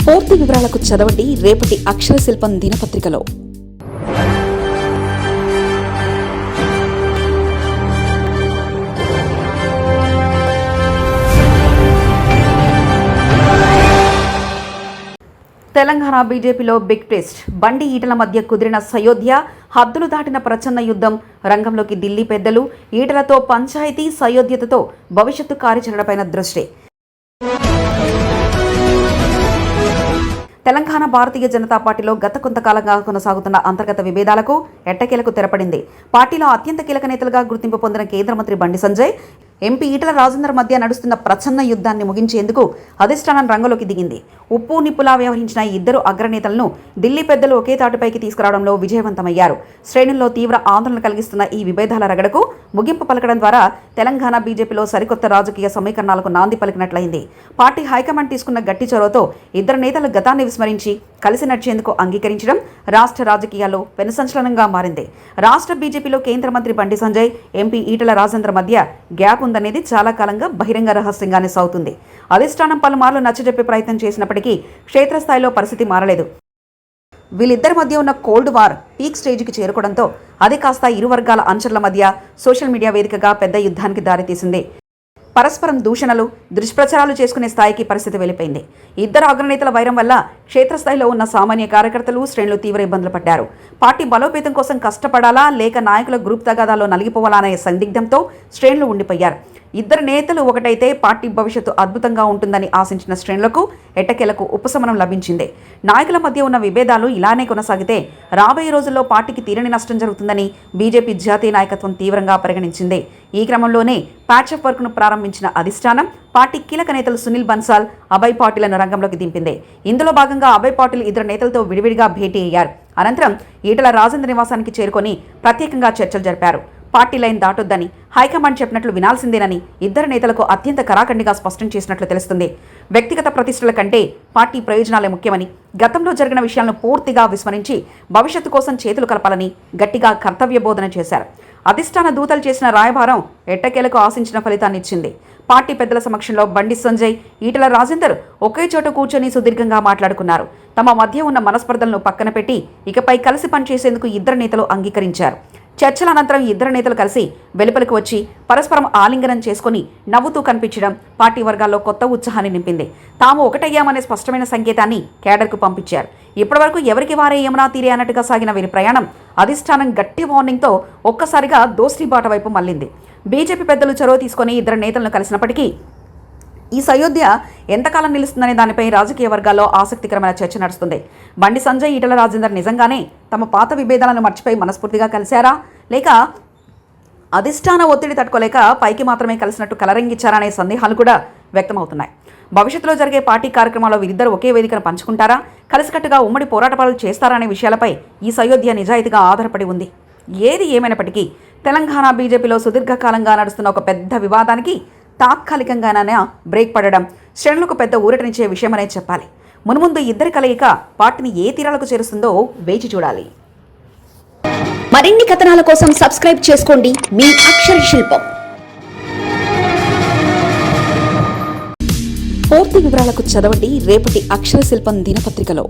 పూర్తి వివరాలకు చదవండి రేపటి అక్షర శిల్పం దినపత్రికలో. తెలంగాణ బీజేపీలో బిగ్ ట్విస్ట్. బండి ఈటల మధ్య కుదిరిన సయోధ్య, హద్దులు దాటిన ప్రచన్న యుద్ధం. రంగంలోకి ఢిల్లీ పెద్దలు. ఈటలతో పంచాయతీ, సయోధ్యతతో భవిష్యత్తు కార్యాచరణపైన దృష్టి. తెలంగాణ భారతీయ జనతా పార్టీలో గత కొంతకాలంగా కొనసాగుతున్న అంతర్గత విభేదాలకు ఎట్టకేలకు తెరపడింది. పార్టీలో అత్యంత కీలక నేతలుగా గుర్తింపు పొందిన కేంద్ర మంత్రి బండి సంజయ్, ఎంపీ ఈటల రాజేందర్ మధ్య నడుస్తున్న ప్రచన్న యుద్ధాన్ని ముగించేందుకు అధిష్టానం రంగంలోకి దిగింది. ఉప్పు నిప్పులా వ్యవహరించిన ఇద్దరు అగ్రనేతలను ఢిల్లీ పెద్దలు ఒకే తాటిపైకి తీసుకురావడంలో విజయవంతమయ్యారు. శ్రేణుల్లో తీవ్ర ఆందోళన కలిగిస్తున్న ఈ విభేదాల రగడకు ముగింపు పలకడం ద్వారా తెలంగాణ బీజేపీలో సరికొత్త రాజకీయ సమీకరణాలకు నాంది పలికినట్లయింది. పార్టీ హైకమాండ్ తీసుకున్న గట్టి చొరవతో ఇద్దరు నేతలు గతాన్ని విస్మరించి కలిసి నడిచేందుకు అంగీకరించడం రాష్ట్ర రాజకీయాల్లో పెను సంచలనంగా మారింది. రాష్ట్ర బీజేపీలో కేంద్ర మంత్రి బండి సంజయ్, ఎంపీ ఈటల రాజేందర్ మధ్య గ్యాప్ ఉందనేది చాలా కాలంగా బహిరంగ రహస్యంగానే సాగుతుంది. అధిష్టానం పలుమార్లు నచ్చజెప్పే ప్రయత్నం చేసినప్పటికీ క్షేత్రస్థాయిలో పరిస్థితి మారలేదు. వీళ్ళిద్దరి మధ్య ఉన్న కోల్డ్ వార్ పీక్ స్టేజ్కి చేరుకోవడంతో అది కాస్త ఇరు వర్గాల అనుచరుల మధ్య సోషల్ మీడియా వేదికగా పెద్ద యుద్ధానికి దారితీసింది. పరస్పరం దూషణలు, దుష్ప్రచారాలు చేసుకునే స్థాయికి పరిస్థితి వెళ్ళిపోయింది. ఇద్దరు అగ్రనేతల వైరం వల్ల క్షేత్రస్థాయిలో ఉన్న సామాన్య కార్యకర్తలు, శ్రేణులు తీవ్ర ఇబ్బందులు పడ్డారు. పార్టీ బలోపేతం కోసం కష్టపడాలా లేక నాయకుల గ్రూప్ తగాదాలో నలిగిపోవాలా అనే సందిగ్ధంతో శ్రేణులు ఉండిపోయారు. ఇద్దరు నేతలు ఒకటైతే పార్టీ భవిష్యత్తు అద్భుతంగా ఉంటుందని ఆశించిన శ్రేణులకు ఎట్టకేలకు ఉపశమనం లభించింది. నాయకుల మధ్య ఉన్న విభేదాలు ఇలానే కొనసాగితే రాబోయే రోజుల్లో పార్టీకి తీరని నష్టం జరుగుతుందని బీజేపీ జాతీయ నాయకత్వం తీవ్రంగా పరిగణించింది. ఈ క్రమంలోనే ప్యాచప్ వర్క్ను ప్రారంభించిన అధిష్టానం పార్టీ కీలక నేతలు సునీల్ బన్సాల్, అభయ్ పాటిల్ను రంగంలోకి దింపింది. ఇందులో భాగంగా అభయ్ పాటిల్ ఇద్దరు నేతలతో విడివిడిగా భేటీ అయ్యారు. అనంతరం ఈటల రాజేందర్ నివాసానికి చేరుకొని ప్రత్యేకంగా చర్చలు జరిపారు. పార్టీ లైన్ దాటొద్దని, హైకమాండ్ చెప్పినట్లు వినాల్సిందేనని ఇద్దరు నేతలకు అత్యంత కరాఖండిగా స్పష్టం చేసినట్లు తెలుస్తుంది. వ్యక్తిగత ప్రతిష్టల కంటే పార్టీ ప్రయోజనాలే ముఖ్యమని, గతంలో జరిగిన విషయాలను పూర్తిగా విస్మరించి భవిష్యత్తు కోసం చేతులు కలపాలని గట్టిగా కర్తవ్య బోధన చేశారు. అధిష్టాన దూతలు చేసిన రాయబారం ఎట్టకేలకు ఆశించిన ఫలితాన్ని ఇచ్చింది. పార్టీ పెద్దల సమక్షంలో బండి సంజయ్, ఈటల రాజేందర్ ఒకే చోట కూర్చొని సుదీర్ఘంగా మాట్లాడుకున్నారు. తమ మధ్య ఉన్న మనస్పర్ధలను పక్కన పెట్టి ఇకపై కలిసి పనిచేసేందుకు ఇద్దరు నేతలు అంగీకరించారు. చర్చల అనంతరం ఇద్దరు నేతలు కలిసి వెలుపలికి వచ్చి పరస్పరం ఆలింగనం చేసుకుని నవ్వుతూ కనిపించడం పార్టీ వర్గాల్లో కొత్త ఉత్సాహాన్ని నింపింది. తాము ఒకటయ్యామనే స్పష్టమైన సంకేతాన్ని కేడర్కు పంపించారు. ఇప్పటివరకు ఎవరికి వారే యమునా తీరే అన్నట్టుగా సాగిన వీరి ప్రయాణం అధిష్టానం గట్టి వార్నింగ్తో ఒక్కసారిగా దోస్తి బాట వైపు మళ్లింది. బీజేపీ పెద్దలు చొరవ తీసుకుని ఇద్దరు నేతలను కలిసినప్పటికీ ఈ సయోధ్య ఎంతకాలం నిలుస్తుందనే దానిపై రాజకీయ వర్గాల్లో ఆసక్తికరమైన చర్చ నడుస్తుంది. బండి సంజయ్, ఈటల రాజేందర్ నిజంగానే తమ పాత విభేదాలను మర్చిపోయి మనస్ఫూర్తిగా కలిశారా, లేక అధిష్టాన ఒత్తిడి తట్టుకోలేక పైకి మాత్రమే కలిసినట్టు కలరింగిచ్చారనే సందేహాలు కూడా వ్యక్తమవుతున్నాయి. భవిష్యత్తులో జరిగే పార్టీ కార్యక్రమాల్లో వీరిద్దరు ఒకే వేదికను పంచుకుంటారా, కలిసికట్టుగా ఉమ్మడి పోరాటాలు చేస్తారా అనే విషయాలపై ఈ సయోధ్య నిజాయితీగా ఆధారపడి ఉంది. ఏది ఏమైనప్పటికీ తెలంగాణ బీజేపీలో సుదీర్ఘకాలంగా నడుస్తున్న ఒక పెద్ద వివాదానికి తాత్కాలికంగానే బ్రేక్ పడడం శ్రేణులకు పెద్ద ఊరటనిచ్చే విషయమనే చెప్పాలి. మున్ముందు ఇద్దరి కలయిక పార్టీని ఏ తీరాలకు చేరుస్తుందో వేచి చూడాలి. మరిన్ని కథనాల కోసం సబ్స్క్రైబ్ చేసుకోండి మీ అక్షర శిల్పం. పూర్తి వివరాలకు చదవండి రేపటి అక్షర శిల్పం దినపత్రికలో.